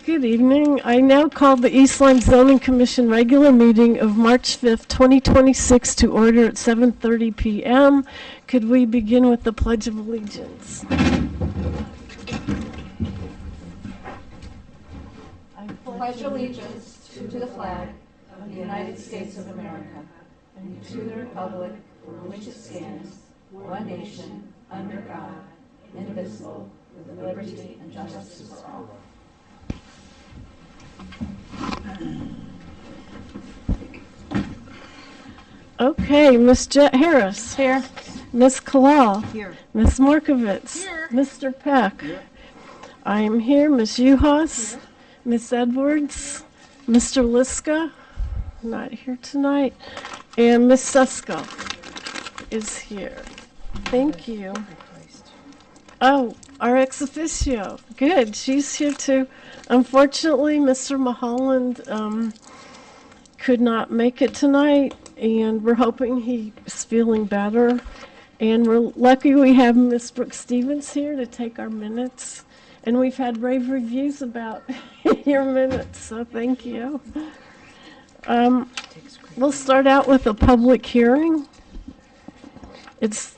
Good evening. I now call the East Lyme Zoning Commission regular meeting of March 5th, 2026 to order at 7:30 p.m. Could we begin with the Pledge of Allegiance? I pledge allegiance to the flag of the United States of America and to the republic for which it stands, one nation, under God, indivisible, with liberty and justice for all. Okay, Miss Jet Harris. Here. Miss Kalal. Here. Miss Markovitz. Here. Mr. Peck. Here. I am here. Miss Uhas. Here. Miss Edwards. Mr. Liska, not here tonight. And Miss Susko is here. Thank you. Oh, our ex officio. Good. She's here too. Unfortunately, Mr. Mulholland could not make it tonight, and we're hoping he's feeling better. And we're lucky we have Miss Brooke Stevens here to take our minutes. And we've had rave reviews about your minutes, so thank you. We'll start out with a public hearing. It's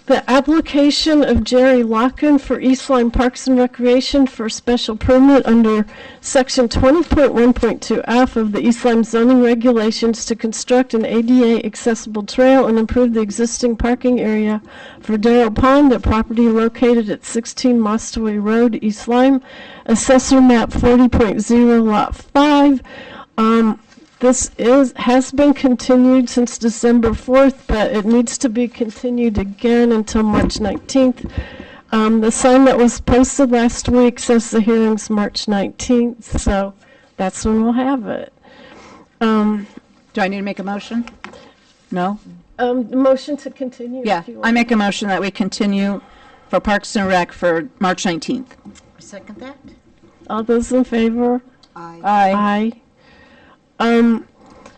the application of Jerry Locken for East Lyme Parks and Recreation for a special permit under Section 20.1.2F of the East Lyme zoning regulations to construct an ADA accessible trail and improve the existing parking area for Darrell Pond at property located at 16 Mostaway Road, East Lyme, Assessor Map 40.0 Lot 5. This has been continued since December 4th, but it needs to be continued again until March 19th. The sign that was posted last week says the hearing's March 19th, so that's when we'll have it. Do I need to make a motion? No? Motion to continue. Yeah, if you want. I make a motion that we continue for Parks and Rec for March 19th. I second that. All those in favor? Aye.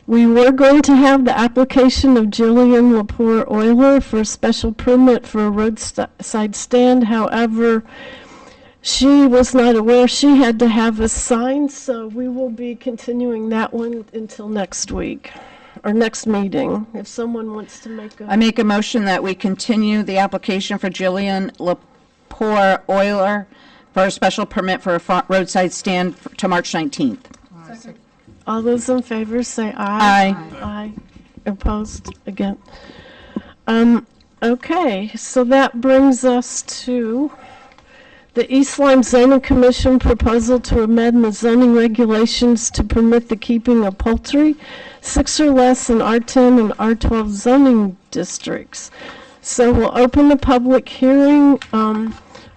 We were going to have the application of Jillian Lepore Euler for a special permit for a roadside stand. However, she was not aware she had to have a sign, so we will be continuing that one until next week, or next meeting, if someone wants to make a... I make a motion that we continue the application for Jillian Lepore Euler for a special permit for a roadside stand to March 19th. Second. All those in favor say aye. Aye. Aye. Opposed? Again. Okay, so that brings us to the East Lyme Zoning Commission proposal to amend the zoning regulations to permit the keeping of poultry, 6 or less in R10 and R12 zoning districts. So we'll open the public hearing.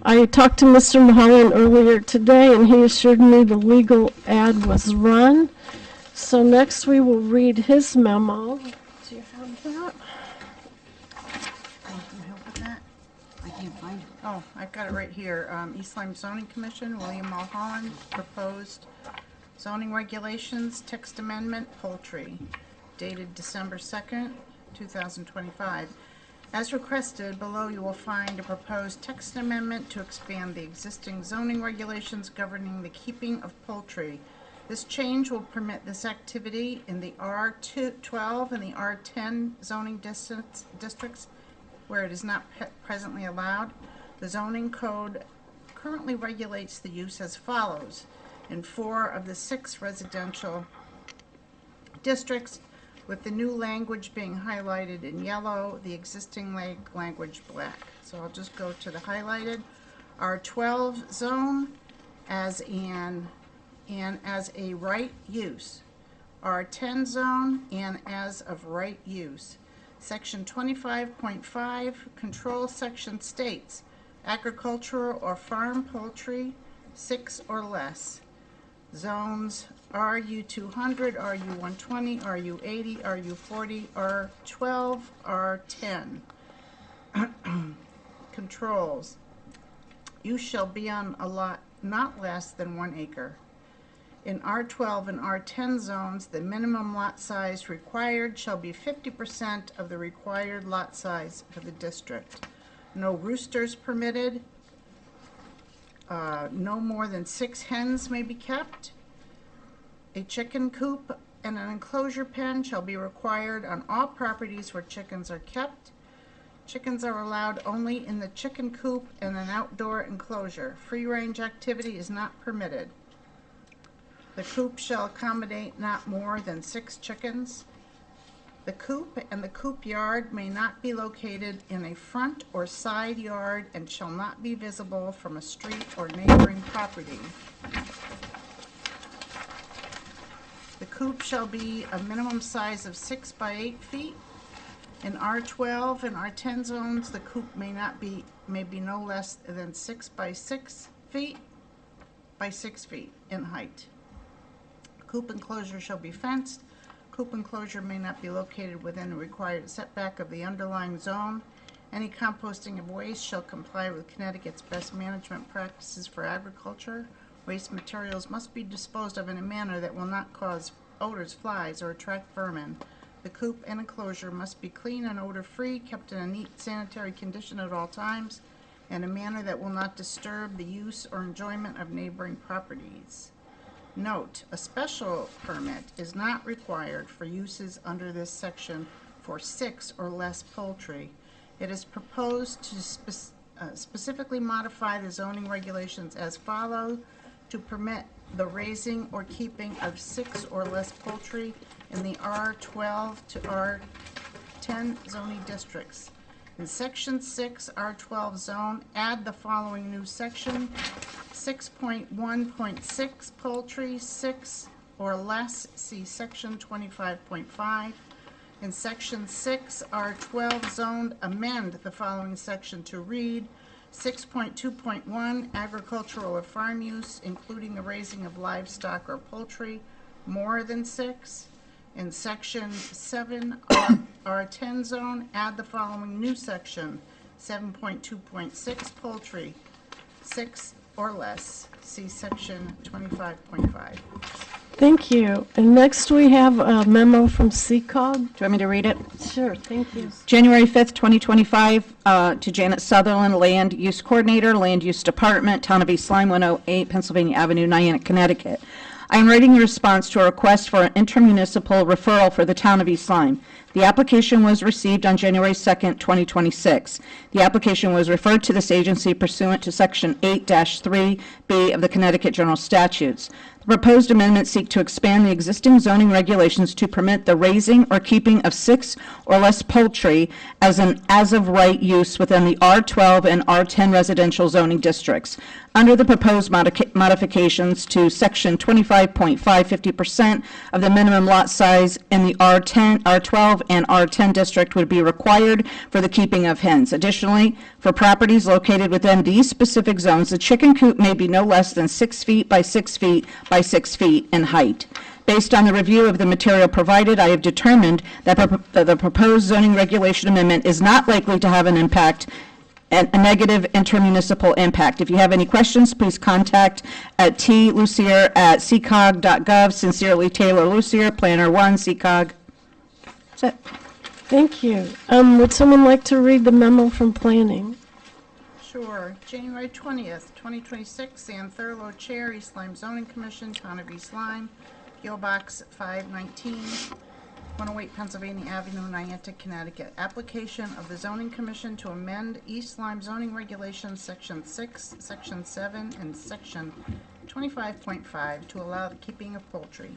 I talked to Mr. Mulholland earlier today, and he assured me the legal ad was run. So next we will read his memo. Do you have that? Can you help with that? I can't find it. Oh, I've got it right here. East Lyme Zoning Commission, William Mulholland, proposed zoning regulations, text amendment, poultry, dated December 2nd, 2025. As requested, below you will find a proposed text amendment to expand the existing zoning regulations governing the keeping of poultry. This change will permit this activity in the R12 and the R10 zoning districts where it is not presently allowed. The zoning code currently regulates the use as follows. In 4 of the 6 residential districts, with the new language being highlighted in yellow, the existing language black. So I'll just go to the highlighted. R12 zone as a right use. R10 zone and as of right use. Section 25.5 control section states agricultural or farm poultry 6 or less. Zones RU200, RU120, RU80, RU40, R12, R10. Controls. Use shall be on a lot not less than 1 acre. In R12 and R10 zones, the minimum lot size required shall be 50% of the required lot size for the district. No roosters permitted. No more than 6 hens may be kept. A chicken coop and an enclosure pen shall be required on all properties where chickens are kept. Chickens are allowed only in the chicken coop and an outdoor enclosure. Free-range activity is not permitted. The coop shall accommodate not more than 6 chickens. The coop and the coop yard may not be located in a front or side yard and shall not be visible from a street or neighboring property. The coop shall be a minimum size of 6 by 8 feet. In R12 and R10 zones, the coop may be no less than 6 by 6 feet by 6 feet in height. Coop enclosure shall be fenced. Coop enclosure may not be located within the required setback of the underlying zone. Any composting of waste shall comply with Connecticut's best management practices for agriculture. Waste materials must be disposed of in a manner that will not cause odors, flies, or attract vermin. The coop and enclosure must be clean and odor-free, kept in a neat sanitary condition at all times, in a manner that will not disturb the use or enjoyment of neighboring properties. Note, a special permit is not required for uses under this section for 6 or less poultry. It is proposed to specifically modify the zoning regulations as follows to permit the raising or keeping of 6 or less poultry in the R12 to R10 zoning districts. In Section 6, R12 zone, add the following new section: 6.1.6 poultry, 6 or less, see Section 25.5. In Section 6, R12 zone, amend the following section to read: 6.2.1 agricultural or farm use, including the raising of livestock or poultry, more than 6. In Section 7, R10 zone, add the following new section: 7.2.6 poultry, 6 or less. See Section 25.5. Thank you. And next we have a memo from CCOG. Do you want me to read it? Sure, thank you. January 5th, 2025, to Janet Sutherland, Land Use Coordinator, Land Use Department, Town of East Lyme, 108 Pennsylvania Avenue, Niantic, Connecticut. I am writing a response to a request for an intermunicipal referral for the Town of East Lyme. The application was received on January 2nd, 2026. The application was referred to this agency pursuant to Section 8-3B of the Connecticut General Statutes. The proposed amendments seek to expand the existing zoning regulations to permit the raising or keeping of 6 or less poultry as an as-of-right use within the R12 and R10 residential zoning districts. Under the proposed modifications to Section 25.5, 50% of the minimum lot size in the R12 and R10 district would be required for the keeping of hens. Additionally, for properties located within these specific zones, the chicken coop may be no less than 6 feet by 6 feet by 6 feet in height. Based on the review of the material provided, I have determined that the proposed zoning regulation amendment is not likely to have an impact, a negative intermunicipal impact. If you have any questions, please contact at tlucier@ccog.gov. Sincerely, Taylor Lucier, Planner 1, CCOG. That's it. Thank you. Would someone like to read the memo from Planning? Sure. January 20th, 2026, Ann Thurlow, Chair, East Lyme Zoning Commission, Town of East Lyme, P.O. Box 519, 108 Pennsylvania Avenue, Niantic, Connecticut. Application of the Zoning Commission to amend East Lyme zoning regulations, Section 6, Section 7, and Section 25.5 to allow the keeping of poultry.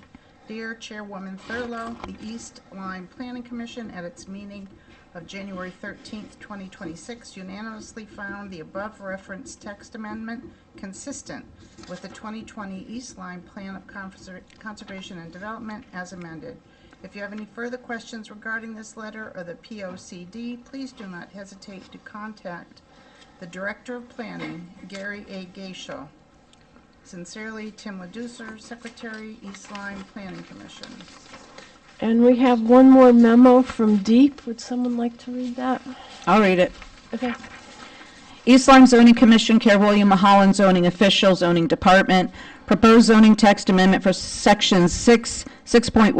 Dear Chairwoman Thurlow, the East Lyme Planning Commission at its meeting of January 13th, 2026 unanimously found the above referenced text amendment consistent with the 2020 East Lyme Plan of Conservation and Development as amended. If you have any further questions regarding this letter or the POCD, please do not hesitate to contact the Director of Planning, Gary A. Gaishel. Sincerely, Tim Leducer, Secretary, East Lyme Planning Commission. And we have one more memo from Deep. Would someone like to read that? I'll read it. Okay. East Lyme Zoning Commission, care William Mulholland, zoning official, zoning department. Proposed zoning text amendment for sections 6, 6.1,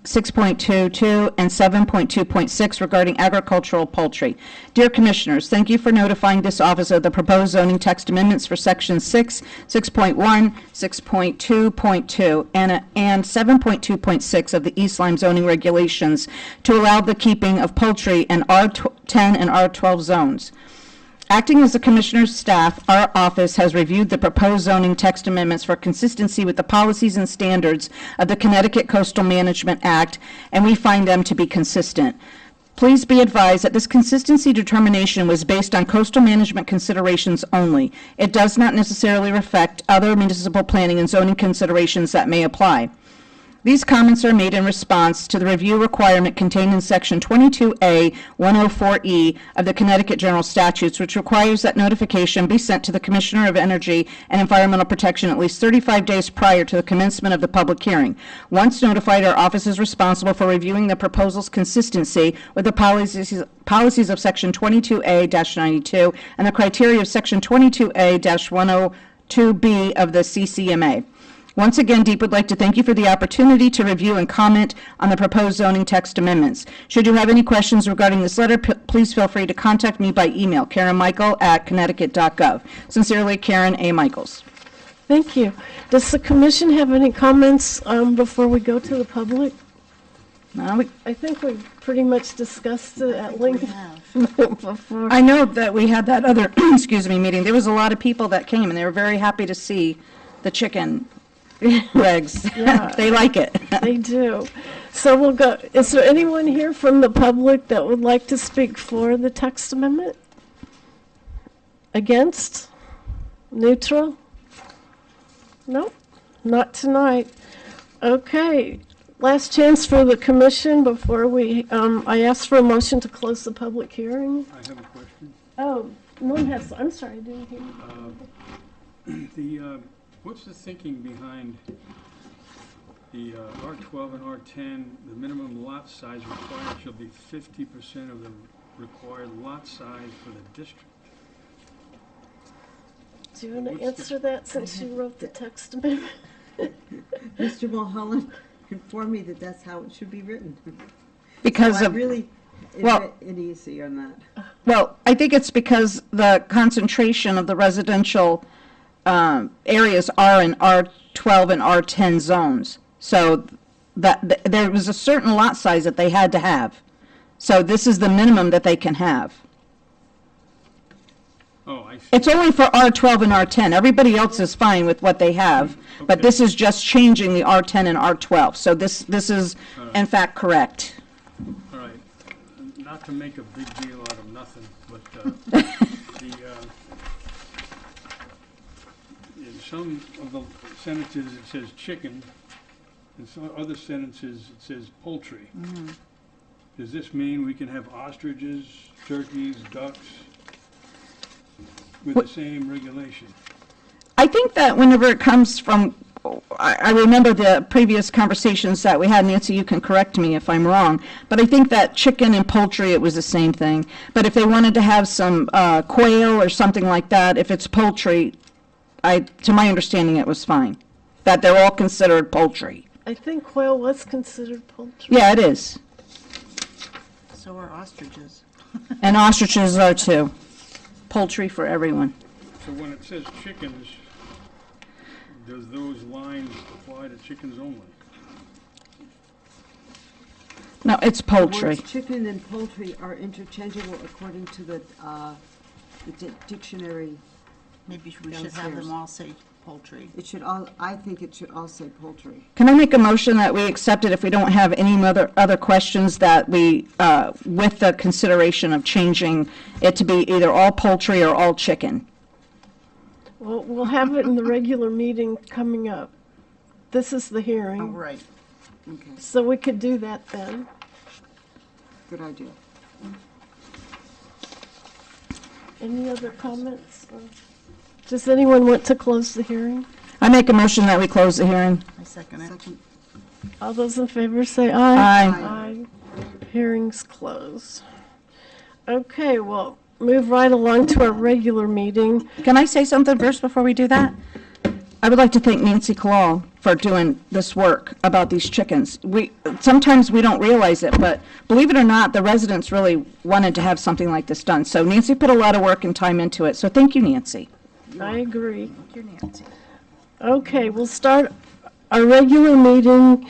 6.22, and 7.2.6 regarding agricultural poultry. Dear Commissioners, thank you for notifying this office of the proposed zoning text amendments for section 6, 6.1, 6.2.2, and 7.2.6 of the East Lyme zoning regulations to allow the keeping of poultry in R10 and R12 zones. Acting as the Commissioner's staff, our office has reviewed the proposed zoning text amendments for consistency with the policies and standards of the Connecticut Coastal Management Act, and we find them to be consistent. Please be advised that this consistency determination was based on coastal management considerations only. It does not necessarily reflect other municipal planning and zoning considerations that may apply. These comments are made in response to the review requirement contained in Section 22A 104E of the Connecticut General Statutes, which requires that notification be sent to the Commissioner of Energy and Environmental Protection at least 35 days prior to the commencement of the public hearing. Once notified, our office is responsible for reviewing the proposal's consistency with the policies of Section 22A-92 and the criteria of Section 22A-102B of the CCMA. Once again, DEEP would like to thank you for the opportunity to review and comment on the proposed zoning text amendments. Should you have any questions regarding this letter, please feel free to contact me by email, karenmichael@connecticut.gov. Sincerely, Karen A. Michaels. Thank you. Does the commission have any comments before we go to the public? I think we pretty much discussed it at length before. I know that we had that other, meeting. There was a lot of people that came, and they were very happy to see the chicken regs. Yeah. They like it. They do. So we'll go, is there anyone here from the public that would like to speak for the text amendment? Against? Neutral? Nope, not tonight. Okay, last chance for the commission before we, I asked for a motion to close the public hearing. I have a question. Oh, no one has, I'm sorry, I didn't hear you. What's the thinking behind the R12 and R10, the minimum lot size required shall be 50% of the required lot size for the district? Do you want to answer that since you wrote the text amendment? Mr. Mulholland informed me that that's how it should be written. Because So I of, really, well- it easy on that. well, I think it's because the concentration of the residential areas are in R12 and R10 zones. So that there was a certain lot size that they had to have. So this is the minimum that they can have. Oh, I see. It's only for R12 and R10. Everybody else is fine with what they have, but Okay. this is just changing the R10 and R12. So this is in fact correct. All right. Not to make a big deal out of nothing, but in some of the sentences it says chicken, in some other sentences it says poultry. Does this mean we can have ostriches, turkeys, ducks with the same regulation? I think that whenever it comes from, I remember the previous conversations that we had, Nancy, you can correct me if I'm wrong, but I think that chicken and poultry, it was the same thing. But if they wanted to have some quail or something like that, if it's poultry, to my understanding, it was fine. That they're all considered poultry. I think quail was considered poultry. Yeah, it is. So are ostriches. And ostriches are too. Poultry for everyone. So when it says chickens, does those lines apply to chickens only? No, it's The poultry. words chicken and poultry are interchangeable according to the dictionary. Maybe we should have them all say poultry. It should all, I think it should all say poultry. Can I make a motion that we accept it if we don't have any other questions, that we, with the consideration of changing it to be either all poultry or all chicken? Well, we'll have it in the regular meeting coming up. This is the Oh, hearing, right. Okay, so we could do that then. good idea. Any other comments? Or does anyone want to close the hearing? I make a motion that we close the hearing. I second it. Second, All those in favor say aye. Aye. Aye. Hearing's closed. Okay, well, move right along to our regular meeting. Can I say something first before we do that? I would like to thank Nancy Kalal for doing this work about these chickens. Sometimes we don't realize it, but believe it or not, the residents really wanted to have something like this done. So Nancy put a lot of work and time into it, so thank you, Nancy. I agree. Thank you, Nancy. Okay, we'll start, our regular meeting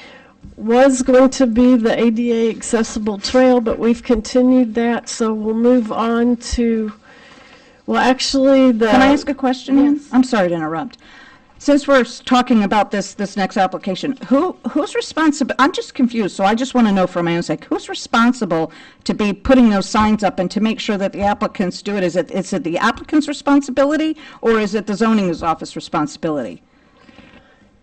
was going to be the ADA accessible trail, but we've continued that, so we'll move on to, well, actually, Can I ask a question, Ann? Yes. I'm sorry to interrupt. Since we're talking about this next application, who's responsible? I'm just confused, so I just want to know for my own sake, who's responsible to be putting those signs up and to make sure that the applicants do it? Is it the applicant's responsibility, or is it the zoning office responsibility?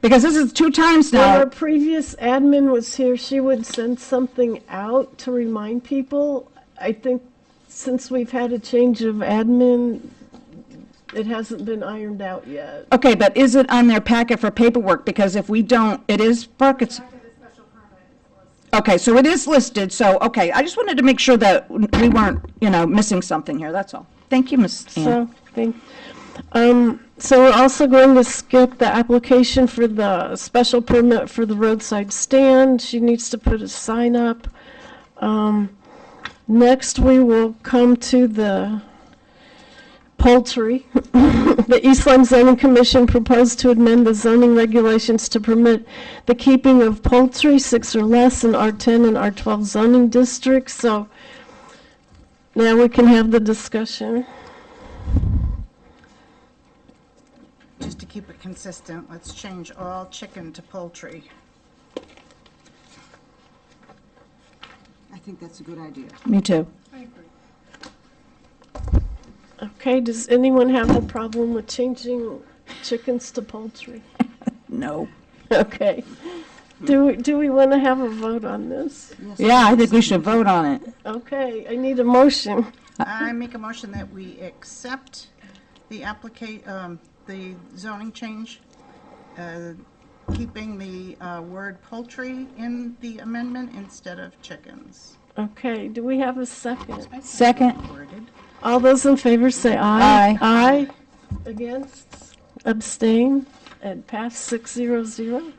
Because this is 2 times When our now. previous admin was here, she would send something out to remind people. I think since we've had a change of admin, it hasn't been ironed out yet. Okay, but is it on their packet for paperwork? Because if we don't, it is, Brooke, it's... Okay, so it is listed, so, okay, I just wanted to make sure that we weren't, missing something here, that's all. Thank you, Ms. Ann. So we're also going to skip the application for the special permit for the roadside stand. She needs to put a sign up. Next, we will come to the poultry. The East Lyme Zoning Commission proposed to amend the zoning regulations to permit the keeping of poultry 6 or less in R10 and R12 zoning districts. So now we can have the discussion. Just to keep it consistent, let's change all chicken to poultry. I think that's a good idea. Me too. Okay, does anyone have a problem with changing chickens to poultry? No. Okay. Do we want to have a vote on this? Yeah, I think we should vote on it. Okay, I need a motion. I make a motion that we accept the the zoning change, keeping the word poultry in the amendment instead of chickens. Okay, do we have a second? Second. Worded. All those in favor say aye. Aye. Aye. Against? Abstain? And pass 600.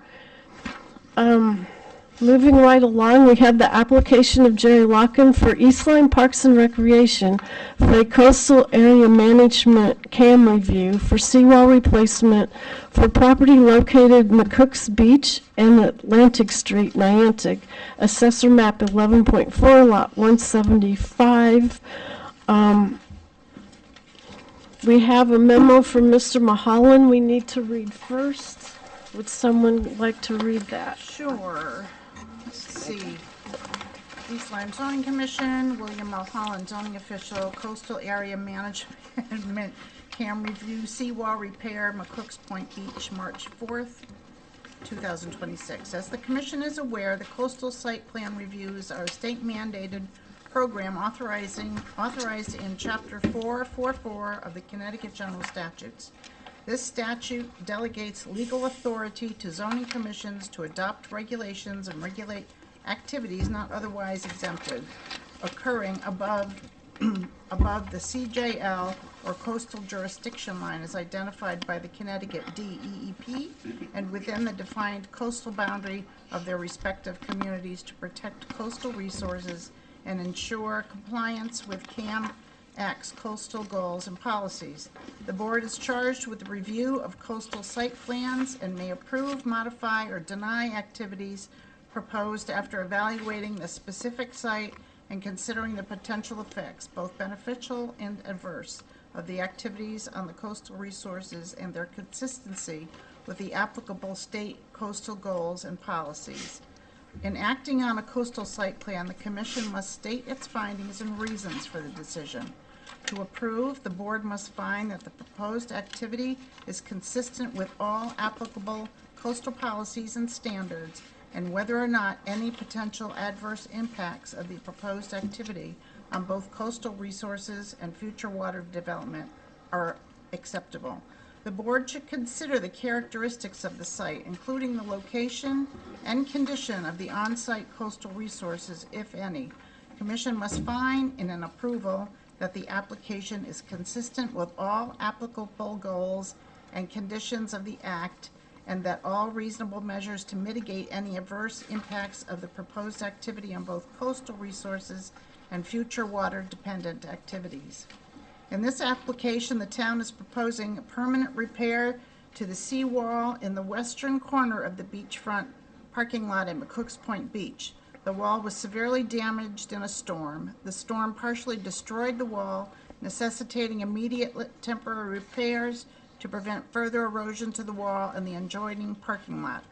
Moving right along, we have the application of Jerry Locken for East Lyme Parks and Recreation for a coastal area management CAM review for seawall replacement for property located McCook's Beach and Atlantic Street, Niantic, Assessor Map 11.4, Lot 175. We have a memo from Mr. Mahalan we need to read first. Would someone like to read that? Sure. Let's see. East Lyme Zoning Commission, William Mulholland, zoning official, coastal area management, CAM review, seawall repair, McCook's Point Beach, March 4th, 2026. As the commission is aware, the coastal site plan reviews are a state mandated program authorized in Chapter 444 of the Connecticut General Statutes. This statute delegates legal authority to zoning commissions to adopt regulations and regulate activities not otherwise exempted, occurring above the CJL or coastal jurisdiction line as identified by the Connecticut DEEP and within the defined coastal boundary of their respective communities to protect coastal resources and ensure compliance with CAM Act's coastal goals and policies. The board is charged with the review of coastal site plans and may approve, modify, or deny activities proposed after evaluating the specific site and considering the potential effects, both beneficial and adverse, of the activities on the coastal resources and their consistency with the applicable state coastal goals and policies. In acting on a coastal site plan, the commission must state its findings and reasons for the decision. To approve, the board must find that the proposed activity is consistent with all applicable coastal policies and standards, and whether or not any potential adverse impacts of the proposed activity on both coastal resources and future water development are acceptable. The board should consider the characteristics of the site, including the location and condition of the on-site coastal resources, if any. Commission must find in an approval that the application is consistent with all applicable goals and conditions of the act, and that all reasonable measures to mitigate any adverse impacts of the proposed activity on both coastal resources and future water-dependent activities. In this application, the town is proposing a permanent repair to the seawall in the western corner of the beachfront parking lot at McCook's Point Beach. The wall was severely damaged in a storm. The storm partially destroyed the wall, necessitating immediate temporary repairs to prevent further erosion to the wall and the adjoining parking lot.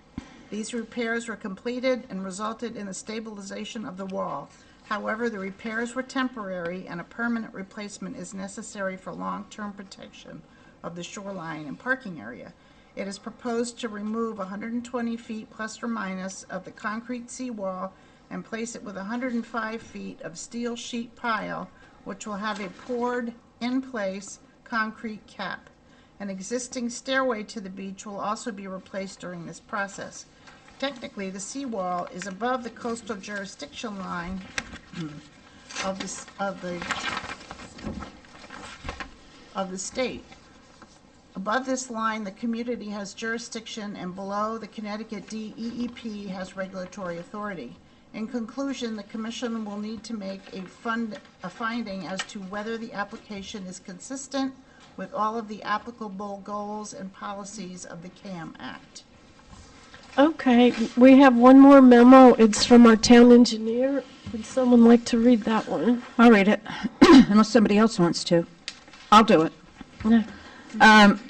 These repairs were completed and resulted in the stabilization of the wall. However, the repairs were temporary and a permanent replacement is necessary for long-term protection of the shoreline and parking area. It is proposed to remove 120 feet plus or minus of the concrete seawall and place it with 105 feet of steel sheet pile, which will have a poured in-place concrete cap. An existing stairway to the beach will also be replaced during this process. Technically, the seawall is above the coastal jurisdiction line of the state. Above this line, the community has jurisdiction, and below, the Connecticut DEEP has regulatory authority. In conclusion, the commission will need to make a finding as to whether the application is consistent with all of the applicable goals and policies of the CAM Act. Okay, we have one more memo. It's from our town engineer. Would someone like to read that one? I'll read it, unless somebody else wants to. I'll do it. No.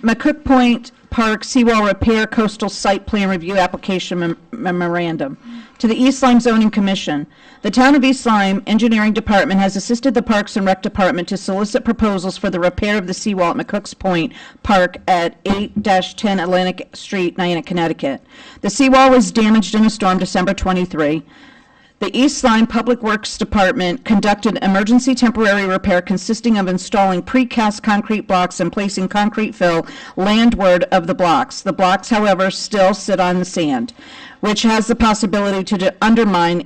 McCook Point Park Seawall Repair Coastal Site Plan Review Application Memorandum. To the East Lyme Zoning Commission, the Town of East Lyme Engineering Department has assisted the Parks and Rec Department to solicit proposals for the repair of the seawall at McCook's Point Park at 8-10 Atlantic Street, Niantic, Connecticut. The seawall was damaged in a storm December 23. The East Lyme Public Works Department conducted emergency temporary repair consisting of installing precast concrete blocks and placing concrete fill landward of the blocks. The blocks, however, still sit on the sand, which has the possibility to undermine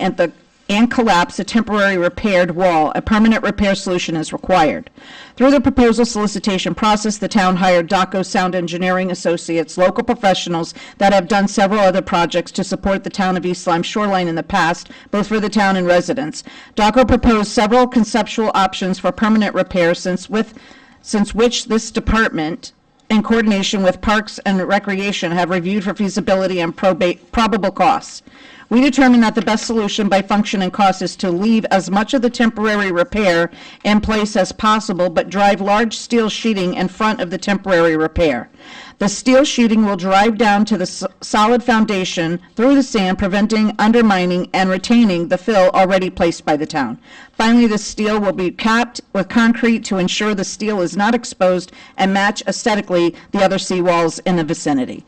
and collapse a temporary repaired wall. A permanent repair solution is required. Through the proposal solicitation process, the town hired Daco Sound Engineering Associates, local professionals that have done several other projects to support the town of East Lyme shoreline in the past, both for the town and residents. Daco proposed several conceptual options for permanent repair, since which this department, in coordination with Parks and Recreation, have reviewed for feasibility and probable costs. We determined that the best solution by function and cost is to leave as much of the temporary repair in place as possible, but drive large steel sheeting in front of the temporary repair. The steel sheeting will drive down to the solid foundation through the sand, preventing undermining and retaining the fill already placed by the town. Finally, the steel will be capped with concrete to ensure the steel is not exposed and match aesthetically the other seawalls in the vicinity.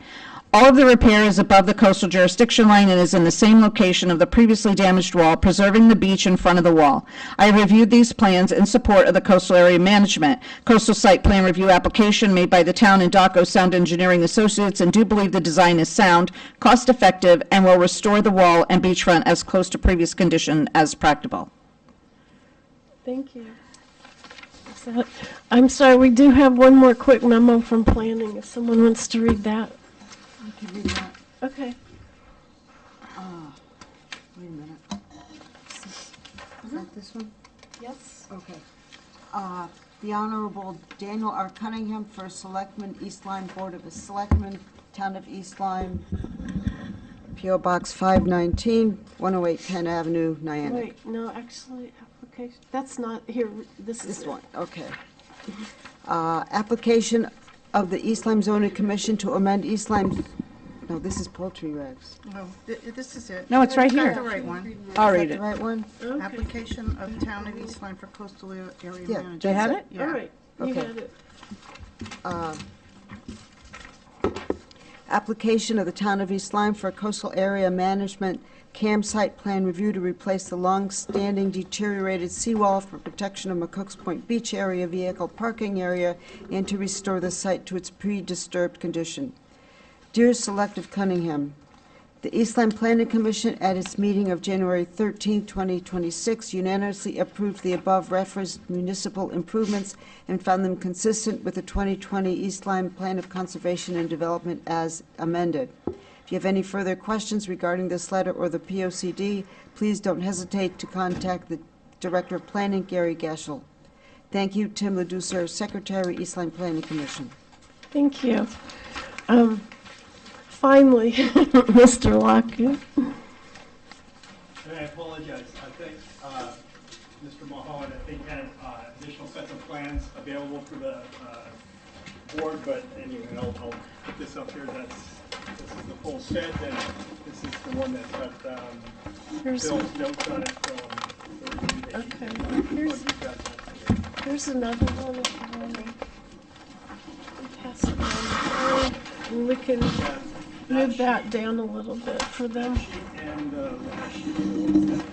All of the repair is above the coastal jurisdiction line and is in the same location of the previously damaged wall, preserving the beach in front of the wall. I reviewed these plans in support of the coastal area management coastal site plan review application made by the town and Daco Sound Engineering Associates, and do believe the design is sound, cost-effective, and will restore the wall and beachfront as close to previous condition as practicable. Thank you. I'm sorry, we do have one more quick memo from planning, if someone wants to read that. I can read that. Okay. Wait a minute. Is that this one? Yes. Okay. The Honorable Daniel R. Cunningham, First Selectman, East Lyme Board of Selectmen, Town of East Lyme, P.O. Box 519, 108 Penn Avenue, Niantic. Wait, no, actually, application, that's not here, this is This it. one, okay. Application of the East Lyme Zoning Commission to amend East Lyme, no, this is poultry regs. Oh, this is it. No, it's right You got here. the right one. I'll Is read that it. the right one? Okay. Application of Town of East Lyme for coastal area Yeah, management. They have it? Yeah. All right, you Okay. had it. Application of the Town of East Lyme for coastal area management campsite plan review to replace the long-standing deteriorated seawall for protection of McCook's Point Beach area, vehicle parking area, and to restore the site to its pre-disturbed condition. Dear Selective Cunningham, The East Lyme Planning Commission, at its meeting of January 13, 2026, unanimously approved the above referenced municipal improvements and found them consistent with the 2020 East Lyme Plan of Conservation and Development as amended. If you have any further questions regarding this letter or the POCD, please don't hesitate to contact the Director of Planning, Gary Gaschel. Thank you, Tim Leducer, Secretary, East Lyme Planning Commission. Thank you. Finally, Mr. Lockett. And I apologize. I think Mr. Mulholland, I think, had additional sets of plans available for the board, but anyway, I'll put this up here. This is the full set, and this is the one that's got Here's, Bill's notes on it from. okay. Here's another one if you want to pass it on. And we can move that down a little bit for them. And last sheet are the ones that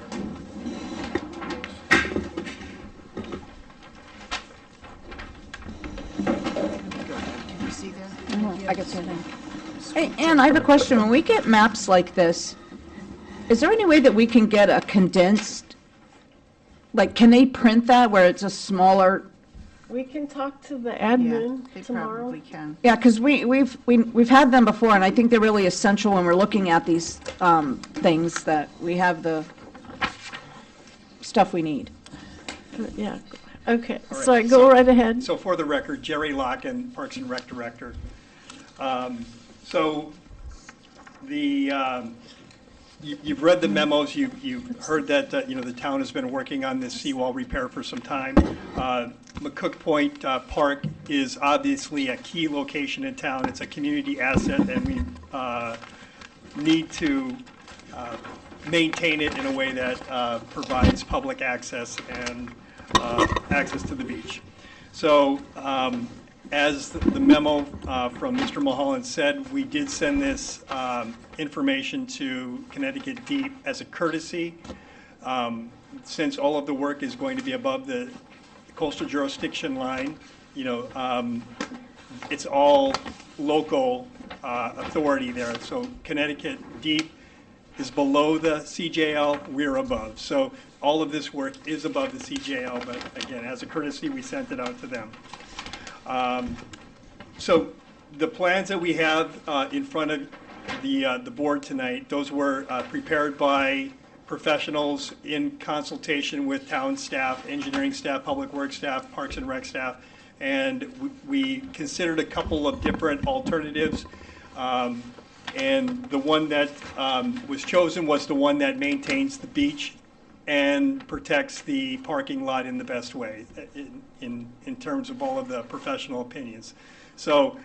Can you see there? I can see that. Hey, Ann, I have a question. When we get maps like this, is there any way that we can get a condensed, like, can they print that where it's a smaller? We can talk to the Yeah, admin they tomorrow. probably can. Yeah, because we've had them before, and I think they're really essential when we're looking at these things, that we have the stuff we need. Yeah, okay, All right, so go right ahead. So for the record, Jerry Locken, Parks and Rec Director. So you've read the memos, you've heard that, the town has been working on this seawall repair for some time. McCook Point Park is obviously a key location in town. It's a community asset, and we need to maintain it in a way that provides public access and access to the beach. So as the memo from Mr. Mulholland said, we did send this information to Connecticut Deep as a courtesy. Since all of the work is going to be above the coastal jurisdiction line, it's all local authority there. So Connecticut Deep is below the CJL, we're above. So all of this work is above the CJL, but again, as a courtesy, we sent it out to them. So the plans that we have in front of the board tonight, those were prepared by professionals in consultation with town staff, engineering staff, public works staff, parks and rec staff, and we considered a couple of different alternatives. And the one that was chosen was the one that maintains the beach and protects the parking lot in the best way in terms of all of the professional opinions. So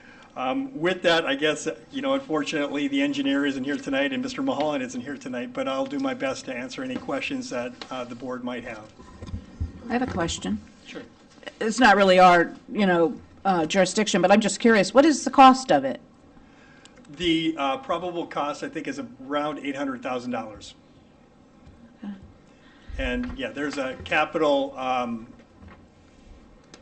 with that, I guess, unfortunately, the engineer isn't here tonight and Mr. Mulholland isn't here tonight, but I'll do my best to answer any questions that the board might have. I have a question. Sure. It's not really our, jurisdiction, but I'm just curious, what is the cost of it? The probable cost, I think, is around $800,000. And yeah, there's a capital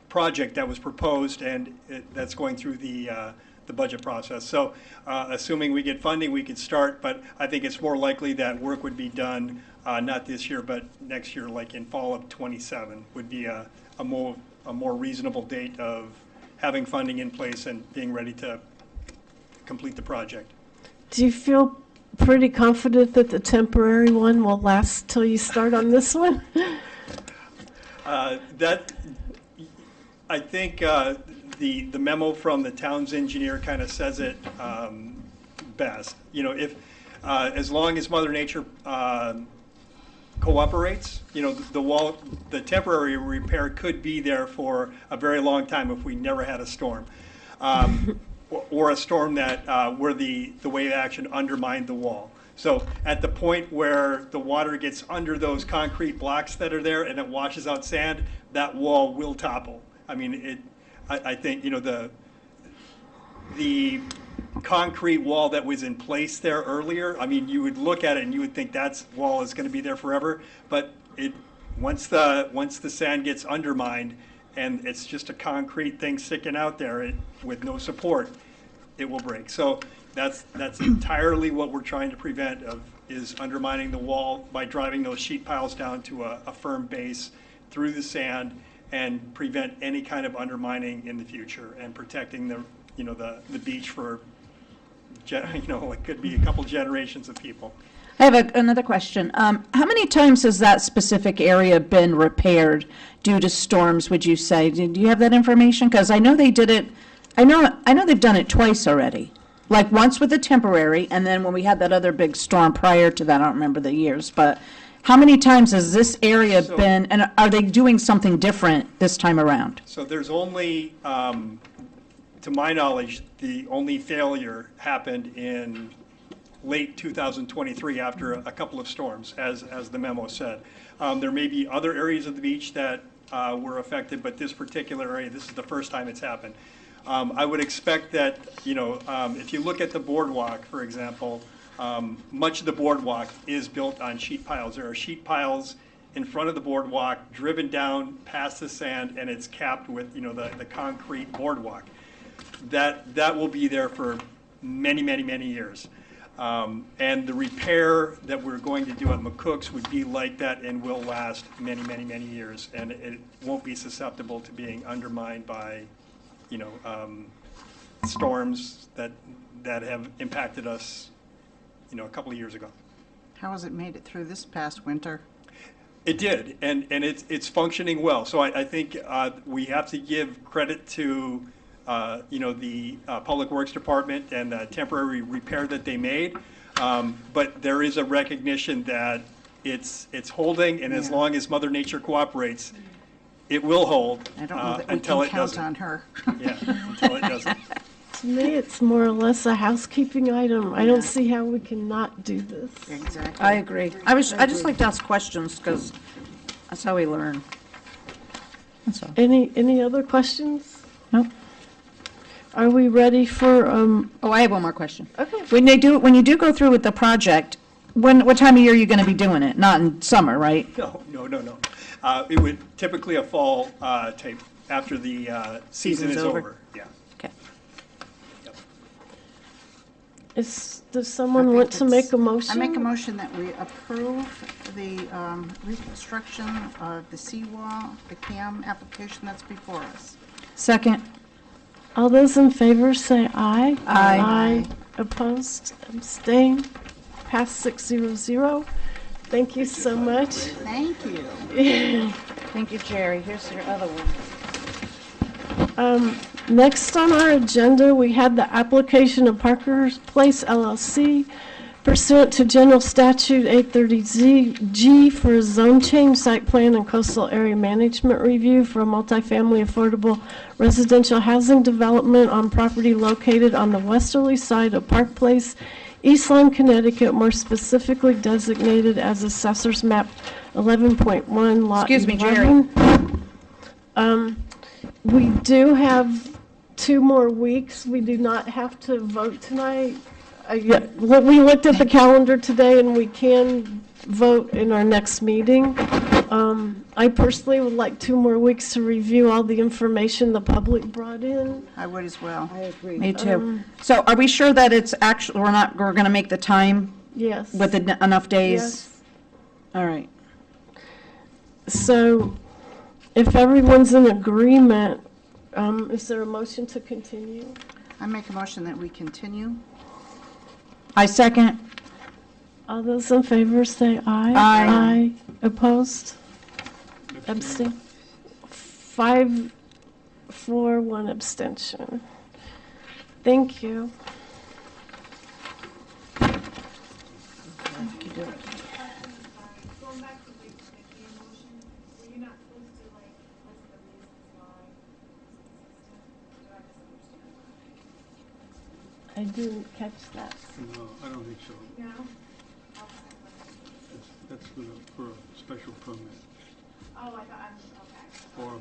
project that was proposed, and that's going through the budget process. So assuming we get funding, we could start, but I think it's more likely that work would be done not this year, but next year, like in fall of '27, would be a more reasonable date of having funding in place and being ready to complete the project. Do you feel pretty confident that the temporary one will last till you start on this one? I think the memo from the town's engineer kind of says it best. If as long as Mother Nature cooperates, the temporary repair could be there for a very long time if we never had a storm. Or a storm that where the wave action undermined the wall. So at the point where the water gets under those concrete blocks that are there and it washes out sand, that wall will topple. I mean, I think, the concrete wall that was in place there earlier, I mean, you would look at it and you would think that wall is going to be there forever. But once the sand gets undermined, and it's just a concrete thing sticking out there with no support, it will break. So That's entirely what we're trying to prevent is undermining the wall by driving those sheet piles down to a firm base through the sand and prevent any kind of undermining in the future and protecting the beach for, it could be a couple generations of people. I have another question. How many times has that specific area been repaired due to storms, would you say? Do you have that information? Because I know they did it, I know they've done it twice already. Like once with the temporary, and then when we had that other big storm prior to that, I don't remember the years, but how many times has this area been, and are they doing something different this time around? So there's only, to my knowledge, the only failure happened in late 2023 after a couple of storms, as the memo said. There may be other areas of the beach that were affected, but this particular area, this is the first time it's happened. I would expect that, if you look at the boardwalk, for example, much of the boardwalk is built on sheet piles. There are sheet piles in front of the boardwalk, driven down past the sand, and it's capped with, the concrete boardwalk. That will be there for many, many, many years. And the repair that we're going to do at McCook's would be like that and will last many, many, many years. And it won't be susceptible to being undermined by, storms that have impacted us, a couple of years ago. How has it made it through this past winter? It did, and it's functioning well. So I think we have to give credit to the Public Works Department and the temporary repair that they made. But there is a recognition that it's holding, and as long as Mother Nature cooperates, it will hold I don't know that we until can it count doesn't. on her. Yeah, until it doesn't. To me, it's more or less a housekeeping item. I don't see how we can not do this. Exactly. I agree. I just like to ask questions because that's how we learn. That's all. Any other questions? Nope. Are we ready for, Oh, I have one more question. okay. When you do go through with the project, what time of year are you going to be doing it? Not in summer, right? No. It would typically a fall tape after the season Season's is over. over. Yeah. Okay. Yep. Does someone want to make a motion? I make a motion that we approve the reconstruction of the seawall, the CAM application that's before us. Second. All those in favor say aye. Aye. Aye. Opposed, abstain, pass 600. Thank you so much. Thank you. Thank you, Jerry. Here's your other one. Next on our agenda, we had the application of Parker's Place LLC pursuant to General Statute 830G for a zone change, site plan, and coastal area management review for a multifamily affordable residential housing development on property located on the westerly side of Park Place, East Lyme, Connecticut, more specifically designated as Assessor's Map 11.1, Lot 11. Excuse me, Jerry. We do have 2 more weeks. We do not have to vote tonight. We looked at the calendar today, and we can vote in our next meeting. I personally would like 2 more weeks to review all the information the public brought in. I would as well. I agree. Me too. So are we sure that it's actually, we're going to make the time Yes. with enough days? Yes. All right. So if everyone's in agreement, is there a motion to continue? I make a motion that we continue. I second. All those in favor say aye. Aye. Aye. Opposed? Abstain? 5 for, 1 abstention. Thank you. Going back to the making a motion, were you not supposed to like list the reasons why it's consistent? Do I misunderstand? I didn't catch that. No, I don't think so. No? That's for a special permit Oh, I thought, okay. or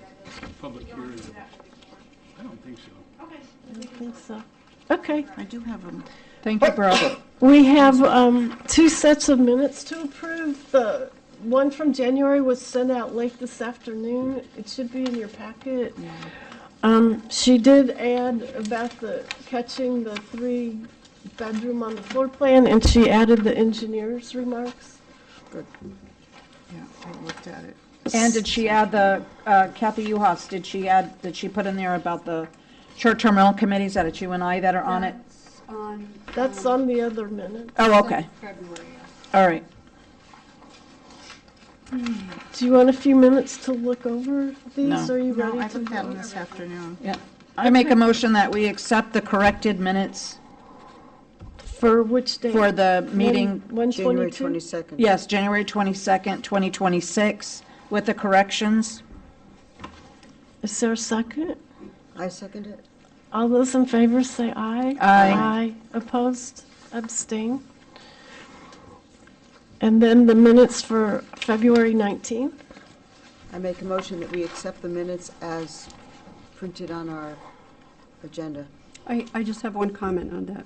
public You don't want hearing. to do that for before? I don't think so. Okay. I don't think so. Okay. I do have them. Thank you, Brooke. We have 2 sets of minutes to approve. The one from January was sent out late this afternoon. It should be in your packet. She did add about the catching the 3 bedroom on the floor plan, and she added the engineer's remarks. Yeah, I looked at it. And did she add the, Kathy Uhas, did she put in there about the short-term rental committees, that it's you and I that are on it? That's on the other minute. Oh, okay, February. all right. Do you want a few minutes to look over these? No. Are you No, ready I to looked at them vote? this afternoon. Yeah. I make a motion that we accept the corrected minutes For which date? for the meeting, January 122? 22nd. yes, January 22nd, 2026, with the corrections. Is there a second? I second it. All those in favor say aye. Aye. Opposed? Abstain? And then the minutes for February 19th? I make a motion that we accept the minutes as printed on our agenda. I just have one comment on that.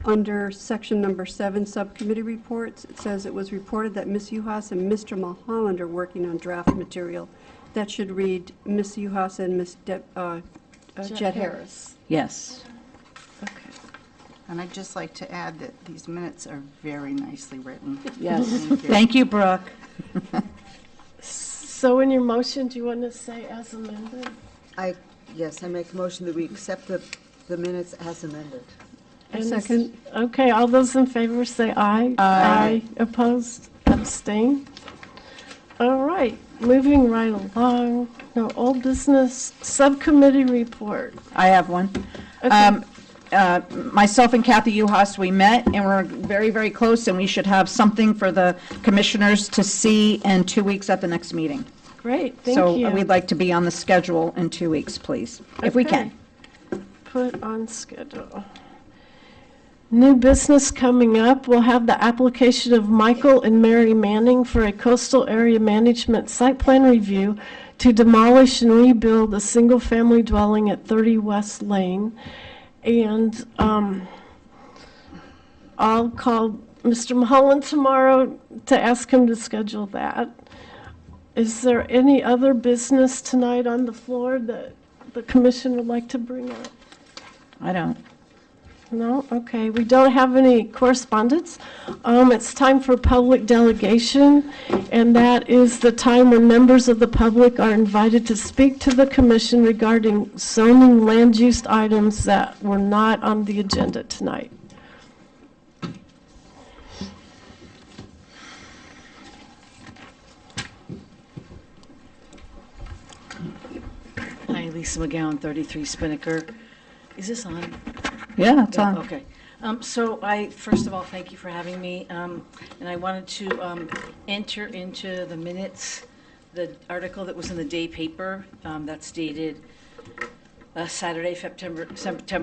Under section number 7, subcommittee reports, it says it was reported that Ms. Uhas and Mr. Mulholland are working on draft material. That should read Ms. Uhas and Ms. Jet Harris. Yes. Okay. And I'd just like to add that these minutes are very nicely written. Yes. Thank you. Thank you, Brooke. So in your motion, do you want to say as amended? Yes, I make a motion that we accept the minutes as amended. And Second. Okay, all those in favor say aye. Aye. Opposed? Abstain? All right, moving right along. No old business, subcommittee report. I have one. Myself and Kathy Uhas, we met, and we're very, very close, and we should have something for the commissioners to see in 2 weeks at the next meeting. Great, thank you. So we'd like to be on the schedule in 2 weeks, please, if we can. Okay. Put on schedule. New business coming up, we'll have the application of Michael and Mary Manning for a coastal area management site plan review to demolish and rebuild a single-family dwelling at 30 West Lane. And I'll call Mr. Mulholland tomorrow to ask him to schedule that. Is there any other business tonight on the floor that the commission would like to bring up? I don't. No? Okay, we don't have any correspondence. It's time for public delegation, and that is the time when members of the public are invited to speak to the commission regarding zoning land use items that were not on the agenda tonight. Hi, Lisa McGowan, 33 Spinnaker. Is this on? Yeah, it's Yeah, on. okay. So I, first of all, thank you for having me. And I wanted to enter into the minutes the article that was in the day paper that's dated Saturday, September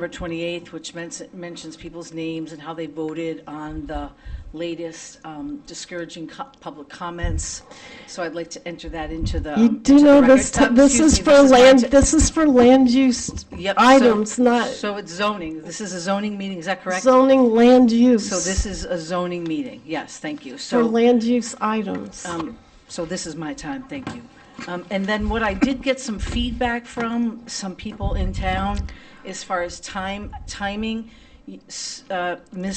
28th, which mentions people's names and how they voted on the latest discouraging public comments. So I'd like to enter that into the You do into the know record. this Excuse is me, for this is my land, t- this is for land use Yep, so- items, not So it's zoning. This is a zoning meeting, is that correct? zoning land use. So this is a zoning meeting, yes, thank you. For So, land use items. so this is my time, thank you. And then what I did get some feedback from some people in town as far as timing, Ms.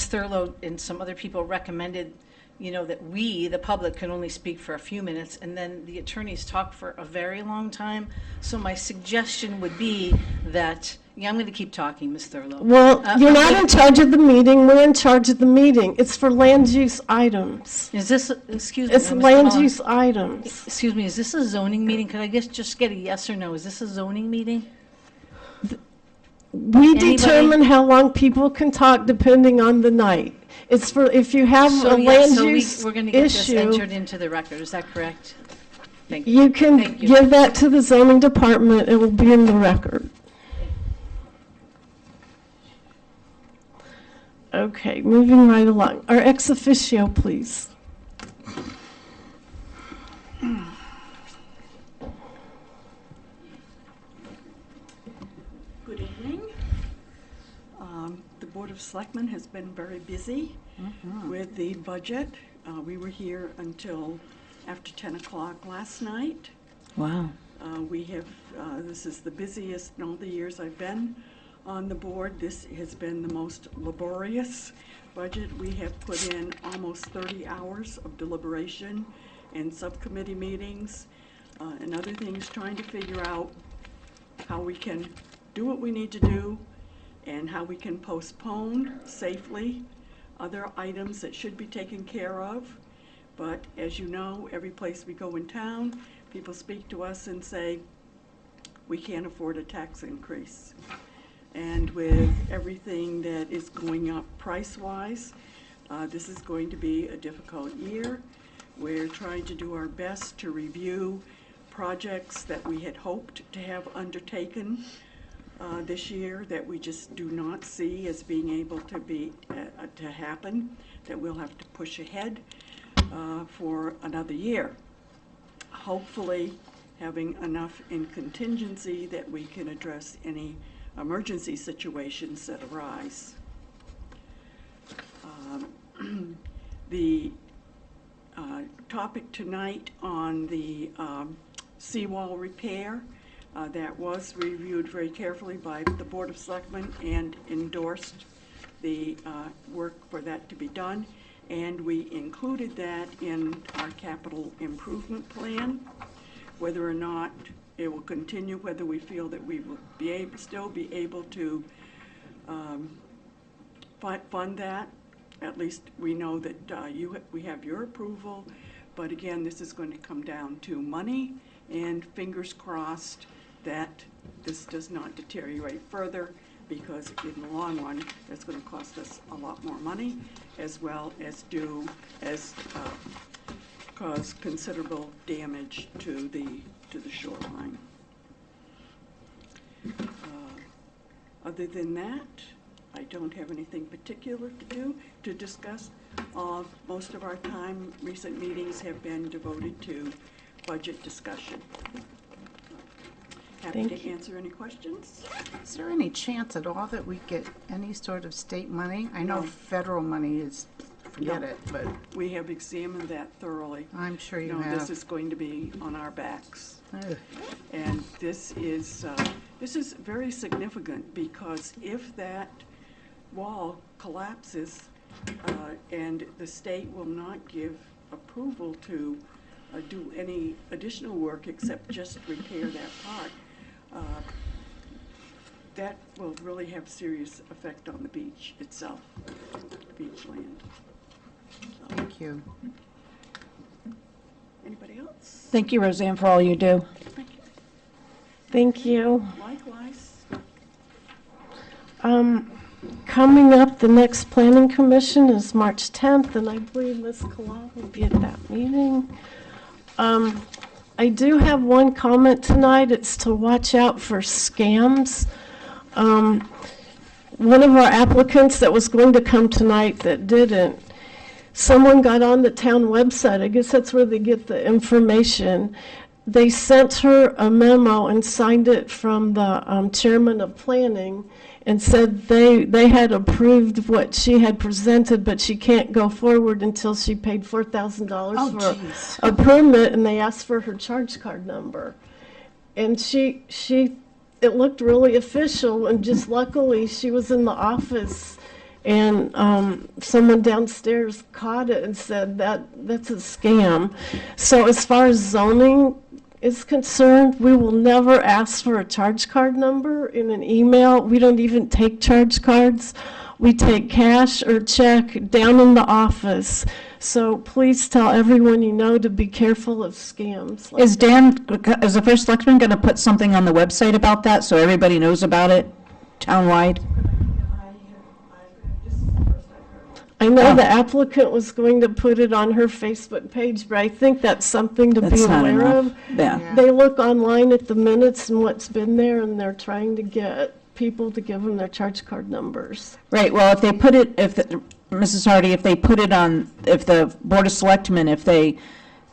Thurlow and some other people recommended, that we, the public, can only speak for a few minutes, and then the attorneys talk for a very long time. So my suggestion would be that, I'm going to keep talking, Ms. Thurlow. Well, you're not in charge of the meeting, we're in charge of the meeting. It's for land use items. Is this, excuse me? It's Mr. land Mullen. use items. Excuse me, is this a zoning meeting? Could I just get a yes or no? Is this a zoning meeting? We Anybody? determine how long people can talk depending on the night. It's for, if you have So, a yeah, land so use we're going to get this issue, entered into the record, is that correct? Thank you. you can Thank you. give that to the zoning department, it will be in the record. Okay, moving right along. Our ex officio, please. Good evening. The Board of Selectmen has been very busy with the budget. We were here until after 10 o'clock last night. Wow. We have, this is the busiest in all the years I've been on the board. This has been the most laborious budget. We have put in almost 30 hours of deliberation and subcommittee meetings and other things, trying to figure out how we can do what we need to do and how we can postpone safely other items that should be taken care of. But as you know, every place we go in town, people speak to us and say, we can't afford a tax increase. And with everything that is going up price-wise, this is going to be a difficult year. We're trying to do our best to review projects that we had hoped to have undertaken this year that we just do not see as being able to happen, that we'll have to push ahead for another year. Hopefully having enough in contingency that we can address any emergency situations that arise. The topic tonight on the seawall repair, that was reviewed very carefully by the Board of Selectmen and endorsed the work for that to be done. And we included that in our capital improvement plan. Whether or not it will continue, whether we feel that we will still be able to fund that. At least we know that we have your approval. But again, this is going to come down to money, and fingers crossed that this does not deteriorate further, because in the long run, it's going to cost us a lot more money, as well as cause considerable damage to the shoreline. Other than that, I don't have anything particular to discuss. Most of our time, recent meetings have been devoted to budget discussion. Happy to answer any questions. Is there any chance at all that we get any sort of state money? I know federal money is, forget it, but We have examined that thoroughly. I'm sure you No, have. this is going to be on our backs. Ugh. And this is very significant, because if that wall collapses and the state will not give approval to do any additional work except just repair that part, that will really have serious effect on the beach itself, beach land. So, Thank you. anybody else? Thank you, Roseanne, for all you do. Thank you. Thank you. Likewise. Coming up, the next planning commission is March 10th, and I believe Ms. Kalal will be at that meeting. I do have one comment tonight. It's to watch out for scams. One of our applicants that was going to come tonight that didn't, someone got on the town website. I guess that's where they get the information. They sent her a memo and signed it from the chairman of planning, and said they had approved what she had presented, but she can't go forward until she paid $4,000 geez. for a permit, and they asked for her charge card number. And it looked really official, and just luckily she was in the office, and someone downstairs caught it and said that's a scam. So as far as zoning is concerned, we will never ask for a charge card number in an email. We don't even take charge cards. We take cash or check down in the office. So please tell everyone you know to be careful of scams. Is the first selectman going to put something on the website about that so everybody knows about it townwide? I know the applicant was going to put it on her Facebook page, but I think that's something to be That's not aware enough. of. Yeah. They look online at the minutes and what's been there, and they're trying to get people to give them their charge card numbers. Right, well, if they put it, Mrs. Hardy, if they put it on, if the Board of Selectmen, if they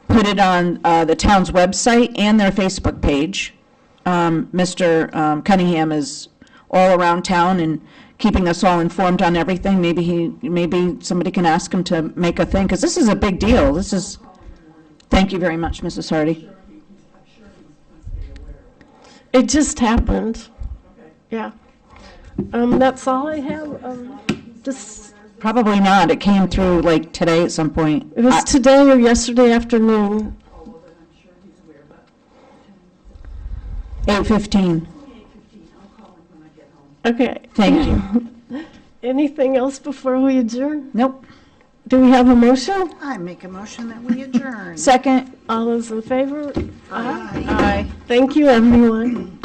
put it on the town's website and their Facebook page, Mr. Cunningham is all around town and keeping us all informed on everything. Maybe somebody can ask him to make a thing, because this is a big deal. Thank you very much, Mrs. Hardy. It just happened. Yeah. That's all I have. Just, Probably not. It came through like today at some point. it was today or yesterday afternoon. 8:15. Okay. Thank you. Anything else before we adjourn? Nope. Do we have a motion? I make a motion that we adjourn. Second. All those in favor? Aye. Aye. Thank you, everyone.